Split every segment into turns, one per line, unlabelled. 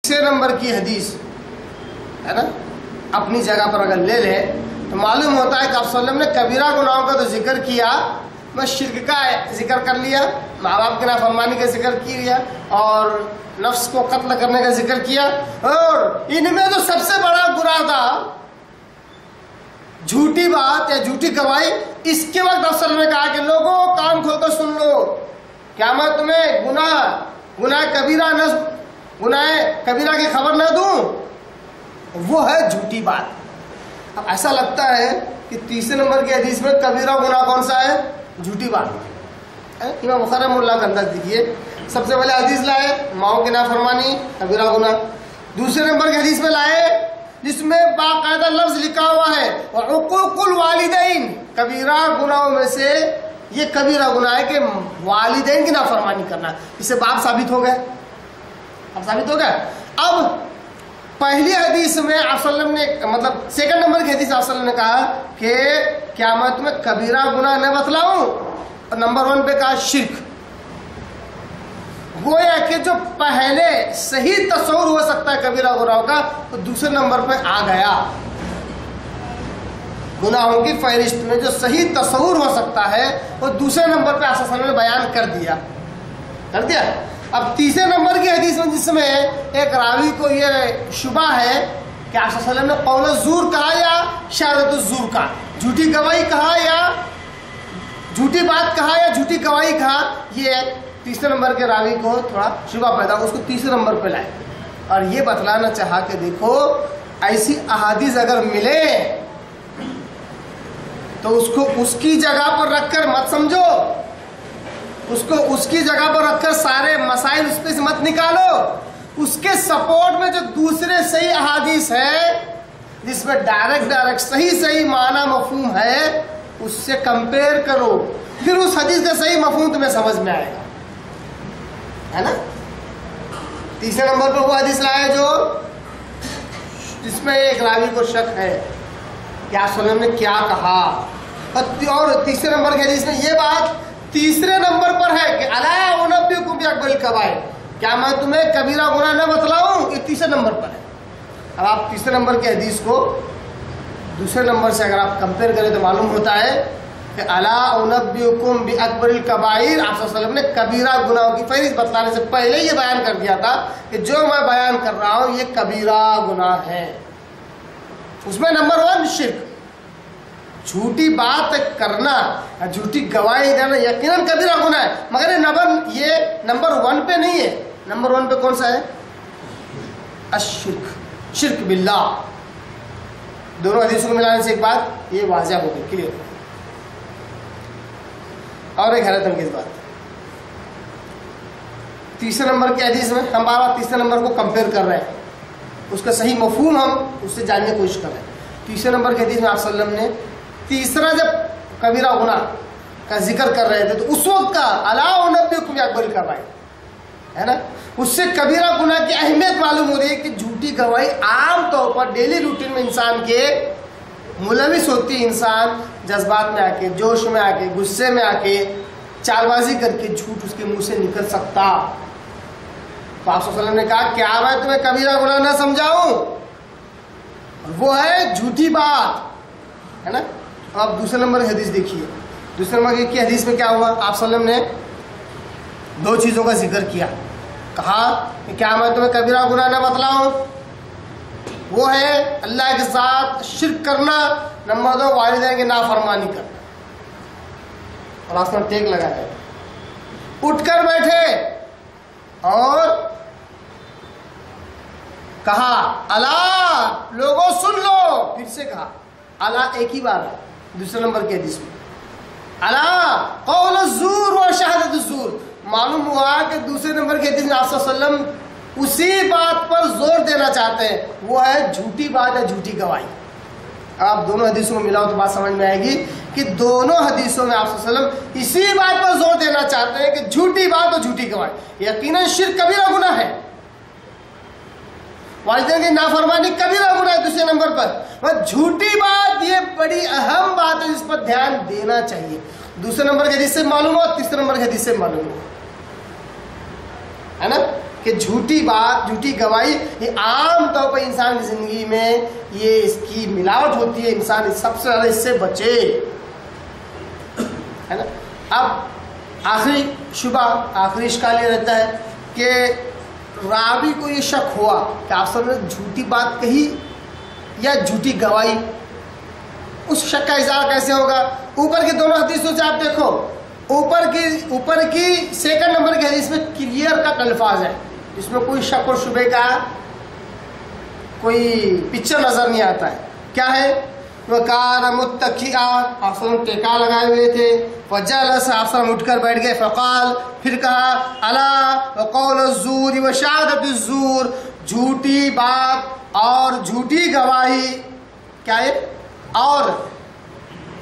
6 number کی حدیث ہے نا، اپنی جگہ پر اگر لے لے تو معلوم ہوتا ہے کہ آپ صلی اللہ علیہ وسلم نے کبیرہ گناہوں کا تو ذکر کیا، بس شرک کا ذکر کر لیا، ماں باپ کی نافرمانی کا ذکر کیا اور نفس کو قتل کرنے کا ذکر کیا، اور ان میں تو سب سے بڑا گناہ تھا جھوٹی بات یا جھوٹی گواہی۔ اس کے وقت آپ صلی اللہ علیہ وسلم نے کہا کہ لوگوں کان کھول کر سن لو، کیا میں تمہیں گناہ کبیرہ کی خبر نہ دوں؟ وہ ہے جھوٹی بات۔ اب ایسا لگتا ہے کہ 30 نمبر کی حدیث میں کبیرہ گناہ کون سا ہے؟ جھوٹی بات۔ امام بخاری رحمہ اللہ کا انداز دیکھیے، سب سے پہلے حدیث لائے ماؤں کی نافرمانی کبیرہ گناہ، دوسرے نمبر کی حدیث میں لائے جس میں باقاعدہ لفظ لکھا ہوا ہے وعقوق الوالدین، کبیرہ گناہوں میں سے یہ کبیرہ گناہ ہے کہ والدین کی نافرمانی کرنا، اس سے باپ ثابت ہو گئے، اب ثابت ہو گیا۔ اب پہلی حدیث میں آپ صلی اللہ علیہ وسلم نے مطلب 2 نمبر کی حدیث آپ صلی اللہ علیہ وسلم نے کہا کہ کیا میں تمہیں کبیرہ گناہ نہ بتلاؤں، اور نمبر 1 پہ کہا شرک۔ گویا کہ جو پہلے صحیح تصور ہو سکتا ہے کبیرہ گناہوں کا، تو دوسرے نمبر پہ آ گیا۔ گناہوں کی فہرست میں جو صحیح تصور ہو سکتا ہے وہ دوسرے نمبر پہ آپ صلی اللہ علیہ وسلم نے بیان کر دیا۔ اب تیسرے نمبر کی حدیث میں جس میں ایک راوی کو یہ شبہ ہے کہ آپ صلی اللہ علیہ وسلم نے قول الزور کہا یا شہادت الزور کہا، جھوٹی گواہی کہا یا جھوٹی بات کہا یا جھوٹی گواہی کہا، یہ تیسرے نمبر کے راوی کو تھوڑا شبہ پیدا ہوا، اس کو تیسرے نمبر پہ لائے اور یہ بتلانا چاہا کہ دیکھو ایسی احادیث اگر ملے تو اس کو اس کی جگہ پر رکھ کر مت سمجھو، اس کو اس کی جگہ پر رکھ کر سارے مسائل اس پہ سے مت نکالو، اس کے سپورٹ میں جو دوسرے صحیح احادیث ہے جس میں ڈائریکٹ صحیح معنی مفہوم ہے اس سے کمپیئر کرو، پھر اس حدیث کا صحیح مفہوم تمہیں سمجھ میں آئے گا، ہے نا۔ تیسرے نمبر پہ وہ حدیث لائے جو جس میں ایک راوی کو شک ہے کہ آپ صلی اللہ علیہ وسلم نے کیا کہا، اور تیسرے نمبر کے حدیث میں یہ بات تیسرے نمبر پر ہے کہ الا انبئکم باکبر الکبائر، کیا میں تمہیں کبیرہ گناہ نہ بتلاؤں، یہ تیسرے نمبر پر ہے۔ اب آپ تیسرے نمبر کی حدیث کو دوسرے نمبر سے اگر آپ کمپیئر کریں تو معلوم ہوتا ہے کہ الا انبئکم باکبر الکبائر، آپ صلی اللہ علیہ وسلم نے کبیرہ گناہوں کی فہرست بتلانے سے پہلے یہ بیان کر دیا تھا کہ جو میں بیان کر رہا ہوں یہ کبیرہ گناہ ہے۔ اس میں نمبر 1 شرک، جھوٹی بات کرنا، جھوٹی گواہی دینا یقیناً کبیرہ گناہ ہے، مگر یہ نمبر 1 پہ نہیں ہے۔ نمبر 1 پہ کون سا ہے؟ الشرک، شرک باللہ۔ دونوں حدیثوں کو ملانے سے ایک بات یہ واضح ہو گئی، کلیئر۔ اور ایک حیرت انگیز بات، تیسرے نمبر کی حدیث میں ہم بار بار تیسرے نمبر کو کمپیئر کر رہے ہیں، اس کا صحیح مفہوم ہم اس سے جاننے کی کوشش کر رہے ہیں۔ تیسرے نمبر کی حدیث میں آپ صلی اللہ علیہ وسلم نے تیسرا جب کبیرہ گناہ کا ذکر کر رہے تھے تو اس وقت کا الا انبئکم باکبر الکبائر ہے نا، اس سے کبیرہ گناہ کی اہمیت معلوم ہو رہی ہے کہ جھوٹی گواہی عام طور پر ڈیلی روٹین میں انسان کے ملوث ہوتی ہے، انسان جذبات میں آ کے، جوش میں آ کے، غصے میں آ کے چال بازی کر کے جھوٹ اس کے منہ سے نکل سکتا۔ تو آپ صلی اللہ علیہ وسلم نے کہا کیا میں تمہیں کبیرہ گناہ نہ سمجھاؤں، وہ ہے جھوٹی بات، ہے نا۔ اب دوسرے نمبر کی حدیث دیکھیے، دوسرے نمبر کی حدیث میں کیا ہوا، آپ صلی اللہ علیہ وسلم نے 2 چیزوں کا ذکر کیا، کہا کہ کیا میں تمہیں کبیرہ گناہ نہ بتلاؤں، وہ ہے اللہ کے ساتھ شرک کرنا، نمبر 2 والدین کی نافرمانی کرنا۔ اور آپ نے ٹیک لگایا، اٹھ کر بیٹھے اور کہا الا لوگوں سن لو، پھر سے کہا الا ایک ہی بار ہے دوسرے نمبر کی حدیث میں، الا قول الزور و شہادت الزور۔ معلوم ہوا کہ دوسرے نمبر کی حدیث میں آپ صلی اللہ علیہ وسلم اسی بات پر زور دینا چاہتے ہیں، وہ ہے جھوٹی بات یا جھوٹی گواہی۔ آپ دونوں حدیثوں کو ملاؤ تو بات سمجھ میں آئے گی کہ دونوں حدیثوں میں آپ صلی اللہ علیہ وسلم اسی بات پر زور دینا چاہتے ہیں کہ جھوٹی بات اور جھوٹی گواہی یقیناً شرک کبیرہ گناہ ہے، والدین کی نافرمانی کبیرہ گناہ ہے دوسرے نمبر پر، جھوٹی بات یہ بڑی اہم بات ہے جس پر دھیان دینا چاہیے۔ دوسرے نمبر کے حدیث سے معلوم ہو، تیسرے نمبر کے حدیث سے معلوم ہو، ہے نا، کہ کہ جھوٹی بات، جھوٹی گواہی یہ عام طور پر انسان کی زندگی میں یہ اس کی ملاوٹ ہوتی ہے، انسان سب سے زیادہ اس سے بچے، ہے نا۔ اب آخری شبہ، آخری اشکال یہ رہتا ہے کہ راوی کو یہ شک ہوا کہ آپ سب نے جھوٹی بات کہی یا جھوٹی گواہی، اس شک کا اظہار کیسے ہوگا؟ اوپر کی دونوں حدیثوں سے آپ دیکھو، اوپر کی سیکنڈ نمبر کی حدیث میں کلیئر کٹ الفاظ ہے، اس میں کوئی شک اور شبے کا کوئی پکچر نظر نہیں آتا ہے۔ کیا ہے؟ وَكَانَ مُتَّكِئًا، آپ ٹیکا لگائے ہوئے تھے، وَجَلَسَ، آپ اٹھ کر بیٹھ گئے، فقال، پھر کہا، أَلَا وَقَوْلُ الزُّورِ وَشَهَادَةُ الزُّورِ، جھوٹی بات اور جھوٹی گواہی، کیا ہے؟ اور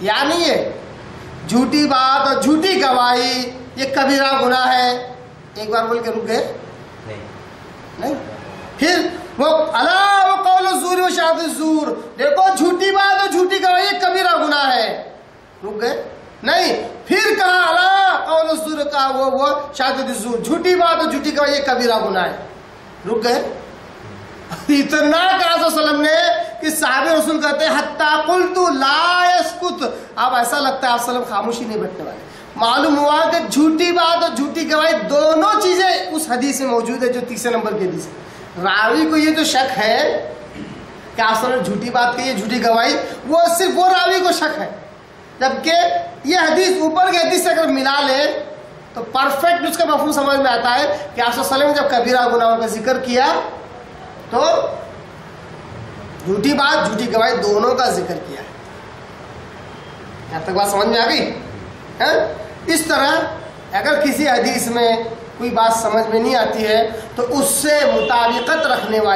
یعنی یہ جھوٹی بات اور جھوٹی گواہی یہ کبیرہ گناہ ہے۔ ایک بار بول کے رک گئے نہیں، پھر وہ الا وقول الزور وشهادة الزور، دیکھو جھوٹی بات اور جھوٹی گواہی یہ کبیرہ گناہ ہے، رک گئے نہیں، پھر کہا الا قول الزور، کا وہ شهادة الزور، جھوٹی بات اور جھوٹی گواہی یہ کبیرہ گناہ ہے، رک گئے۔ اتنا کہا صلی اللہ علیہ وسلم نے کہ صحابہ رسول کہتے ہیں حتی قلت لا يسکت، اب ایسا لگتا ہے آپ صلی اللہ علیہ وسلم خاموشی نہیں بیٹھنے والے۔ معلوم ہوا کہ جھوٹی بات اور جھوٹی گواہی دونوں چیزیں اس حدیث میں موجود ہے جو تیسرے نمبر کی حدیث ہے۔ راوی کو یہ جو شک ہے کہ آپ صلی اللہ علیہ وسلم نے جھوٹی بات کہی ہے، جھوٹی گواہی، وہ صرف وہ راوی کو شک ہے، جبکہ یہ حدیث اوپر کی حدیث سے اگر ملا لے تو پرفیکٹ اس کا مفہوم سمجھ میں آتا ہے کہ آپ صلی اللہ علیہ وسلم نے جب کبیرہ گناہوں کا ذکر کیا تو جھوٹی بات جھوٹی گواہی دونوں کا ذکر کیا ہے۔ یہاں تک بات سمجھ میں آ گئی؟ اس طرح اگر کسی حدیث میں کوئی بات سمجھ میں نہیں آتی ہے تو اس سے مطابقت رکھنے والی